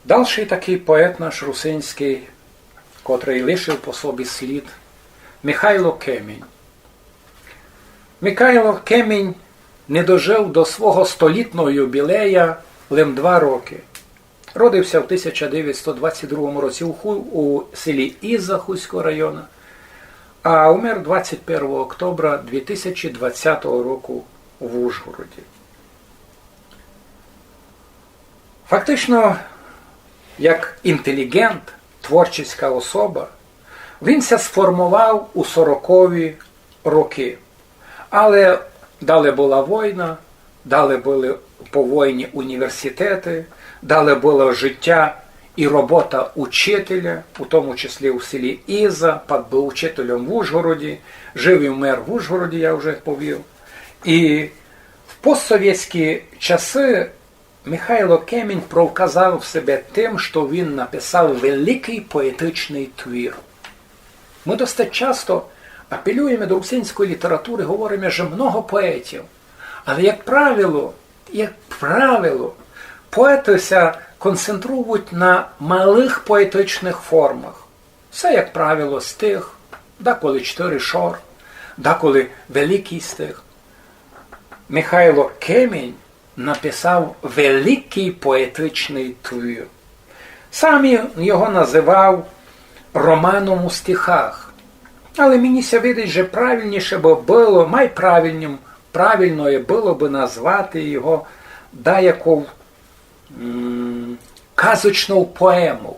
Дальший такий поет наш русинський, котрий лишив по собі слід, Михайло Кемінь. Михайло Кемінь не дожив до свого столітного юбілея лише 2 роки. Родився в 1922 році у селі Іза Хуського району, а умер 21 октября 2020 року в Ужгороді. Фактично, як інтелігент, творча особа, він ся сформував у 40-ві роки. Але далі була війна, далі були по війні університети, далі було життя і робота учителя, у тому числі у селі Іза, був учителем в Ужгороді, жив і вмер в Ужгороді, я вже повів. І в постсовєтські часи Михайло Кемінь проказав себе тим, що він написав великий поетичний твір. Ми досить часто апелюємо до русинської літератури, говоримо, що много поетів. Але, як правило, поети концентрують на малих поетичних формах. Це, як правило, стих, деколи 4 шор, деколи великий стих. Михайло Кемінь написав великий поетичний твір. Сам його називав романом у стихах. Але мені ся видить, що правильніше було, правильною було би назвати його деяку казочну поему.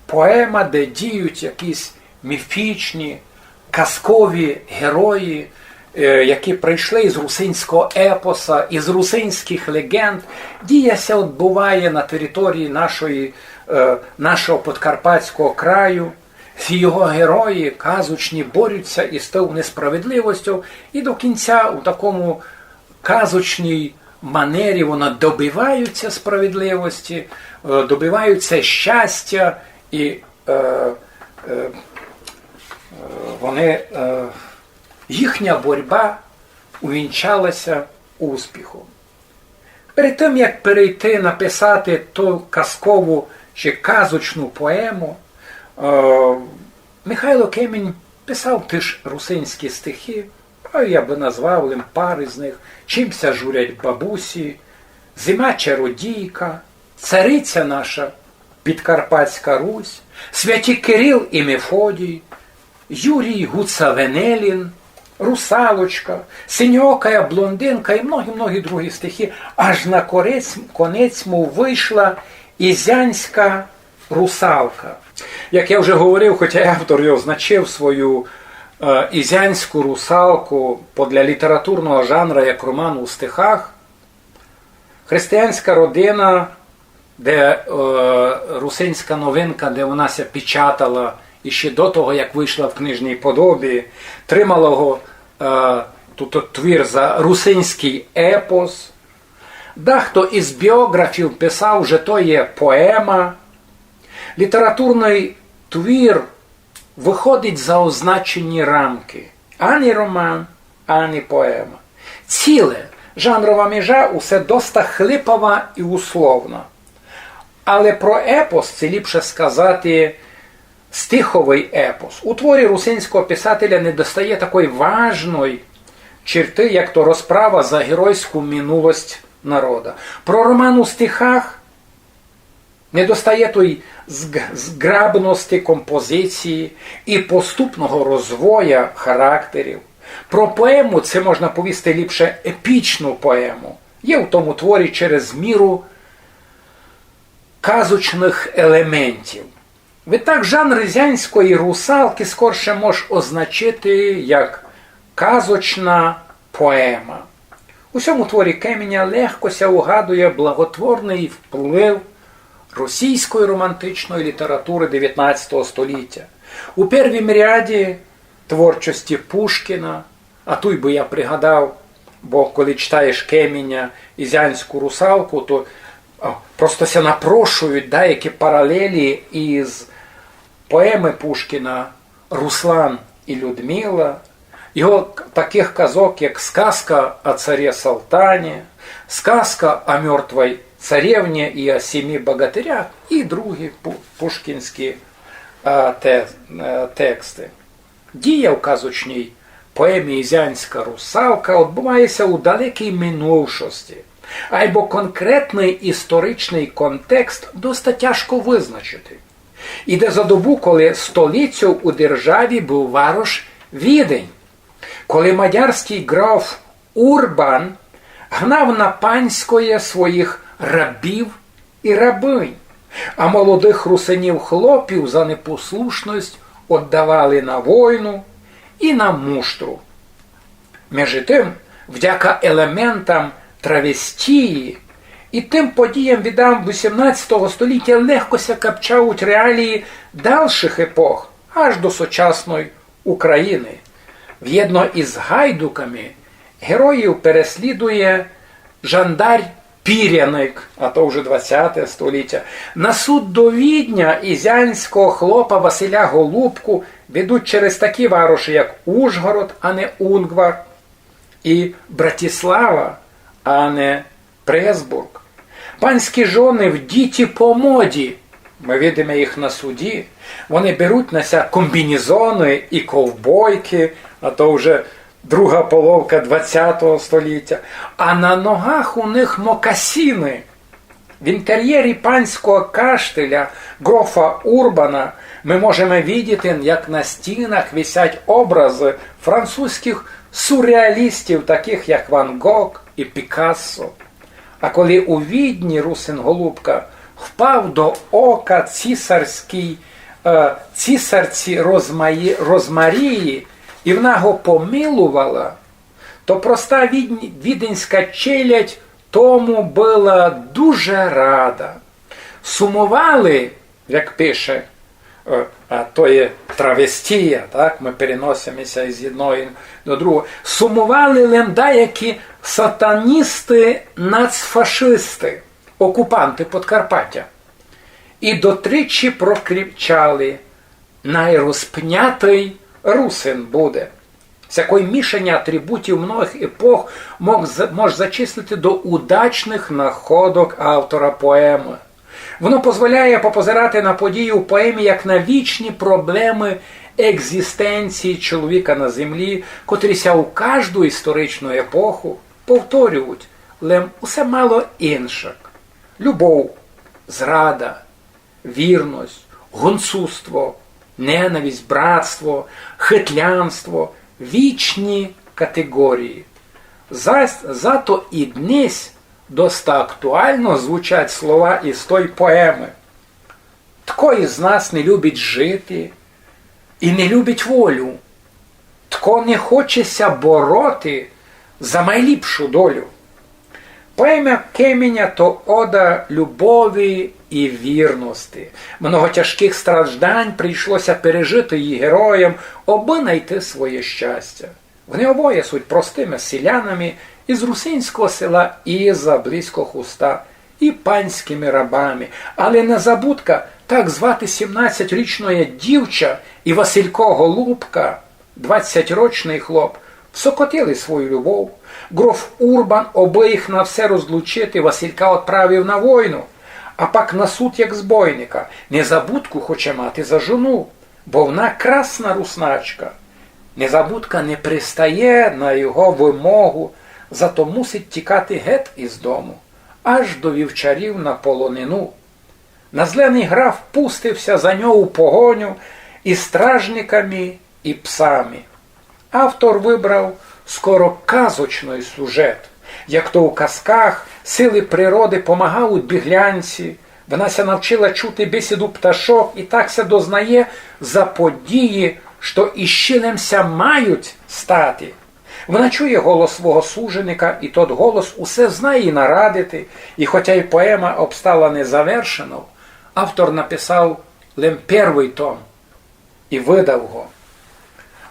Поема, де діють якісь міфічні, казкові герої, які прийшли із русинського епоса, із русинських легенд. Дія ся відбуває на території нашого Подкарпатського краю. Ці його герої казочні борються із тою несправедливістю, і до кінця у такому казочній манері вони добиваються справедливості, добиваються щастя, і їхня боротьба увінчалася успіхом. Перед тим, як перейти написати ту казкову чи казочну поему, Михайло Кемінь писав теж русинські стихи, а я би назвав пари з них: «Чимся журять бабусі», «Зима чародійка», «Цариця наша Підкарпатська Русь», «Святі Кирил і Мефодій», «Юрій Гуца-Венелін», «Русалочка», «Синьоокая блондинка» і многі-многі другі стихи. Аж на конець вийшла «Ізянська русалка». Як я вже говорив, хоча автор його означив свою ізянську русалку для літературного жанру як роман у стихах, християнська родина, де русинська новинка, де вона ся печатала і ще до того, як вийшла в книжній подобі, тримала його тут твір за русинський епос. Дехто із біографів писав, що то є поема. Літературний твір виходить за означені рамки. Ані роман, ані поема. Ціле, жанрова межа усе доста хлипова і условна. Але про епос це ліпше сказати стиховий епос. У творі русинського писателя не достає такої важної черти, як то розправа за геройську минулость народа. Про роман у стихах не достає тої зграбності композиції і поступного розвою характерів. Про поему це можна повісти ліпше епічну поему. Є в тому творі через міру казочних елементів. Відтак жанр ізянської русалки скорше може означити як казочна поема. У цьому творі Кеміня легко угадує благотворний вплив російської романтичної літератури 19 століття. У першому ряді творчості Пушкіна, а тут би я пригадав, бо коли читаєш Кеміня «Ізянську русалку», то просто ся напрошують деякі паралелі із поеми Пушкіна «Руслан і Людмила», його таких казок, як «Сказка о царе Салтане», «Сказка о мертвой царевні і о сімі богатирях, і другі пушкінські тексти. Дія в казочній поемі «Ізянська русалка» відбувається у далекій минувшості, або конкретний історичний контекст досить тяжко визначити. Іде за добу, коли столицею у державі був варош Відень, коли мадярський граф Урбан гнав на панськоє своїх рабів і рабинь, а молодих русинів-хлопів за непослушність віддавали на війну і на муштру. Між тим, вдяка елементам травестії і тим подіям віддам 18 століття легко ся капчають реалії дальших епох, аж до сучасної України. В'єдно із гайдуками героїв переслідує жандар Піряник, а то вже 20 століття. На суд до Відня ізянського хлопа Василя Голубку ведуть через такі вароші, як Ужгород, а не Унгвар, і Братислава, а не Пресбург. Панські жони вдіті по моді, ми видимо їх на суді, вони беруть на ся комбінезони і ковбойки, а то вже друга половина 20 століття, а на ногах у них мокасіни. В інтер'єрі панського каштеля грофа Урбана ми можемо бачити, як на стінах висять образи французьких сюрреалістів, таких як Ван Гог і Пікассо. А коли у Відні русин Голубка впав до ока цісарці Розмарії, і вона його помилувала, то проста віденська челядь тому була дуже рада. Сумували, як пише, а то є травестія, так, ми переносимося із одної до другого, сумували лем деякі сатаністи-нацфашисти, окупанти Подкарпаття. І дотричі прокричали: найрозпнятий русин буде. Всякое мішання атрибутів многих епох може зачислити до удачних находок автора поеми. Воно дозволяє попозирати на події у поемі як на вічні проблеми екзистенції чоловіка на землі, котріся у кожну історичну епоху повторюють, лем усе мало інших. Любов, зрада, вірність, гонцузтво, ненависть, братство, хитлянство – вічні категорії. Зато і днесь доста актуально звучать слова із той поеми. Тко із нас не любить жити і не любить волю. Тко не хочеся бороти за найліпшу долю. Поема Кеменя то ода любові і вірності. Много тяжких страждань прийшлося пережити її героям, аби знайти своє щастя. Вони обоє суть простими селянами із русинського села Іза, близько Хуста, і панськими рабами. Але незабудка так звати 17-річної дівча і Василько Голубка, 20-річний хлоп, всокотили свою любов. Гроф Урбан обоїх на все розлучити Василька відправив на війну, а пак на суд як збойника. Незабудку хоче мати за жону, бо вона красна русначка. Незабудка не пристає на його вимогу, зато мусить тікати геть із дому, аж до вівчарів на полонину. Назлений граф пустився за нього у погоню і стражниками, і псами. Автор вибрав скоро казочний сюжет. Як то у казках сили природи помагають біглянці, вона ся навчила чути бесіду пташок і так ся дознає за події, що іщилемся мають стати. Вона чує голос свого суженика, і тот голос усе знає і нарадити, і хоча й поема обстала незавершено, автор написав лише перший том і видав його.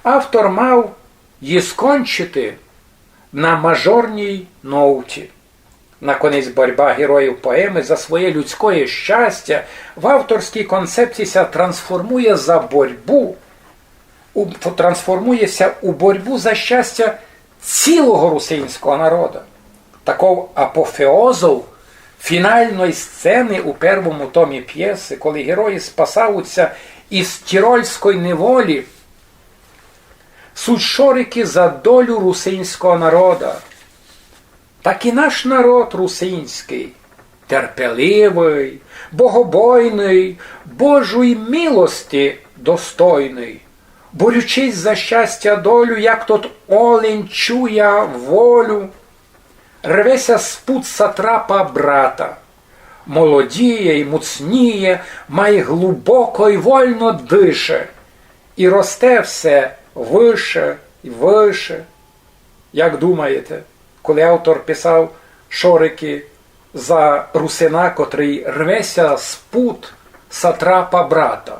Автор мав її скончити на мажорній ноуті. Наконець боротьба героїв поеми за своє людське щастя в авторській концепції трансформується у боротьбу за щастя цілого русинського народу. Таков апофеозов фінальної сцени у першому томі п'єси, коли герої спасаються із тірольської неволі, суть шорики за долю русинського народа. Так і наш народ русинський, терпеливий, богобойний, Божої милості достойний, борючись за щастя долю, як тот олень чує волю, рвеся з пут сатрапа брата, молодіє й муцніє, має глибоко й вольно дише, і росте все вище й вище. Як думаєте, коли автор писав шорики за русина, котрий рвеся з пут сатрапа брата,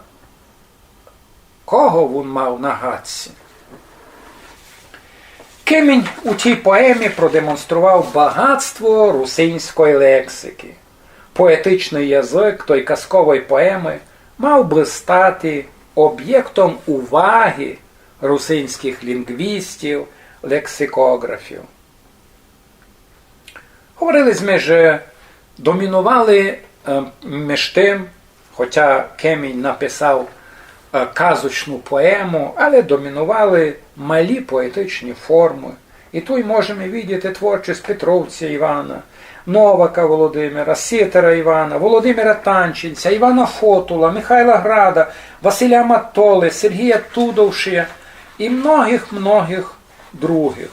кого він мав на гадці? Кемінь у тій поемі продемонстрував багатство русинської лексики. Поетичний язик той казкової поеми мав би стати об'єктом уваги русинських лінгвістів, лексикографів. Говорили ми, що домінували між тим, хоча Кемінь написав казочну поему, але домінували малі поетичні форми. І тут можемо бачити творчість Петровця Івана, Новака Володимира, Сітера Івана, Володимира Танченця, Івана Фотула, Михайла Града, Василя Матоли, Сергія Тудовшия і многих-многих других.